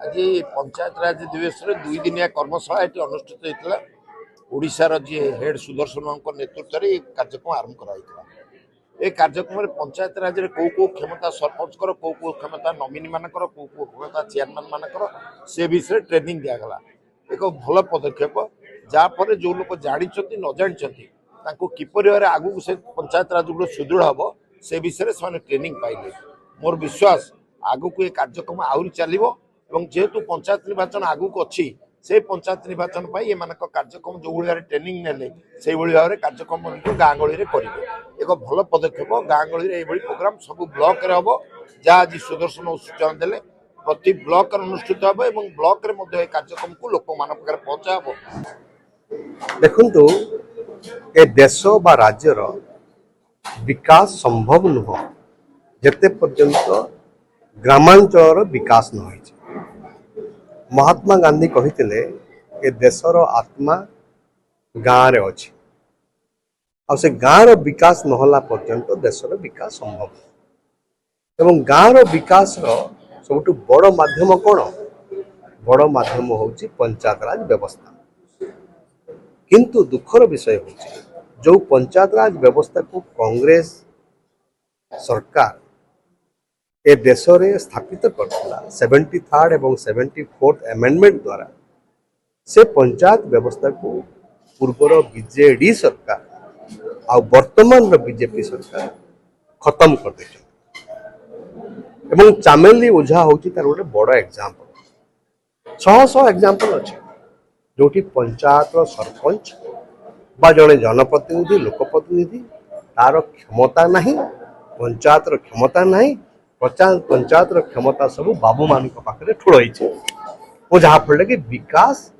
आज पंचायत राज दिवस दुई दिनिया कर्मशाला ये अनुष्ठित होता ओडिशार जी हेड सुदर्शन नेतृत्व में कार्यक्रम आरंभ कराइला। ये कार्यक्रम में पंचायत राज में कौ क्षमता सरपंच कौ क्षमता नमिनी मान कौ क्षमता चेयरमैन मान से विषय ट्रेनिंग दिगला। एक भल पदक्षेप जहाँफल जो लोग जानते न जानते किपर भाव आगू से पंचायत राज गुड़ सुदृढ़ हम से विषय से ट्रेनिंग पाइले। मोर विश्वास आगू को ये कार्यक्रम आहरी चलो जेहेतु पंचायत निर्वाचन आगू को अच्छी से पंचायत निर्वाचन ये कार्यक्रम जो भाव ट्रेनिंग ने से भाव में कार्यक्रम गाँ गहली में करेंगे। एक भल पदक्षेप गाँ गहली में ये प्रोग्राम सब ब्लॉक रे हम जहाँ आज सुदर्शन सूचना देले प्रति ब्लॉक अनुष्ठित हम और ब्लॉक रे कार्यक्रम को लोक मान पाखे पहुंचा हम। देखु ए देश बा राज्यर विकास संभव नुह जेते पर्यंत ग्रामांचल विकास न होइछ। महात्मा गांधी कहिथिले ए देशर आत्मा गाँव रे अछि और से गाँव रो विकास न होला पर्यंत देशर विकास संभव। एवं गाँव रो विकास रो सबटु बड़ माध्यम कोन? बड़ माध्यम होउची पंचायत राज व्यवस्था। किंतु दुखर विषय होउची जो पंचायत राज व्यवस्था को कांग्रेस सरकार ए देश रे स्थापित करथिला 73rd एवं 74th अमेंडमेंट द्वारा से पंचायत व्यवस्था को पूर्वर बीजेडी सरकार आ वर्तमान बीजेपी सरकार खत्म कर दे। एवं चामेली ओझा होची तार गोटे बड़ एग्जांपल 100 एग्जांपल अछि जोटी पंचायत सरपंच बा जड़े जनप्रतिनिधि लोकप्रतिनिधि तार क्षमता नहीं, पंचायत क्षमता नहीं, पंचायत क्षमता सब बाबू मान पाखे ठुल जहाँफल कि विकास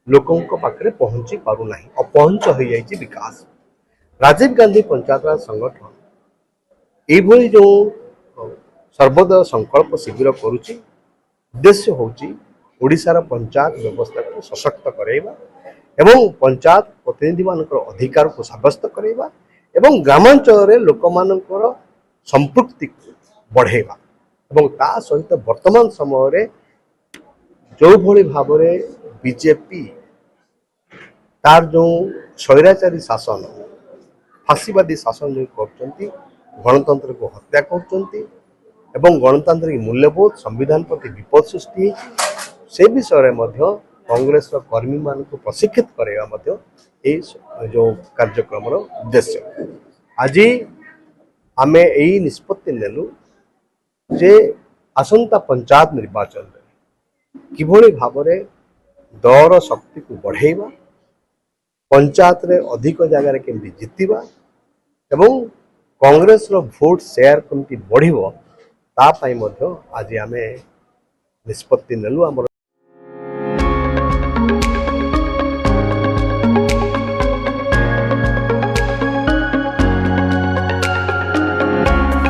लोकों पाखे पहुंची पारना अपहंच हो जाए विकास। राजीव गांधी पंचायत राज संगठन ये जो सर्वोदय संकल्प शिविर करुच्ची उद्देश्य होची ओडिशार पंचायत व्यवस्था को सशक्त कराइबा एवं पंचायत प्रतिनिधि मानकर अधिकार को साब्यस्त कराइबा एवं ग्रामांचल रे लोक मानकर संपृक्ति को बढ़ेबा एवं ता सहित वर्तमान समय रे जो भली भाव रे बीजेपी तार जो स्वैराचारी शासन फांसीवादी शासन जो करचंती गणतंत्र को हत्या करचंती एवं गणतांत्रिक मूल्यबोध संविधान प्रति विपद सृष्टि से विषय में कांग्रेस कर्मी मान को प्रशिक्षित करवा जो कार्यक्रम उद्देश्य। आज आमे यही निष्पत्ति नेलु जे आसंता पंचायत निर्वाचन किभली भाव में दर शक्ति को बढ़ेवा पंचायत रे अधिक जगह केमती जितवा एवं कांग्रेस रो भोट शेयर केमती बढ़िबो ता पई मध्य आज आमे निष्पत्ति नेलु।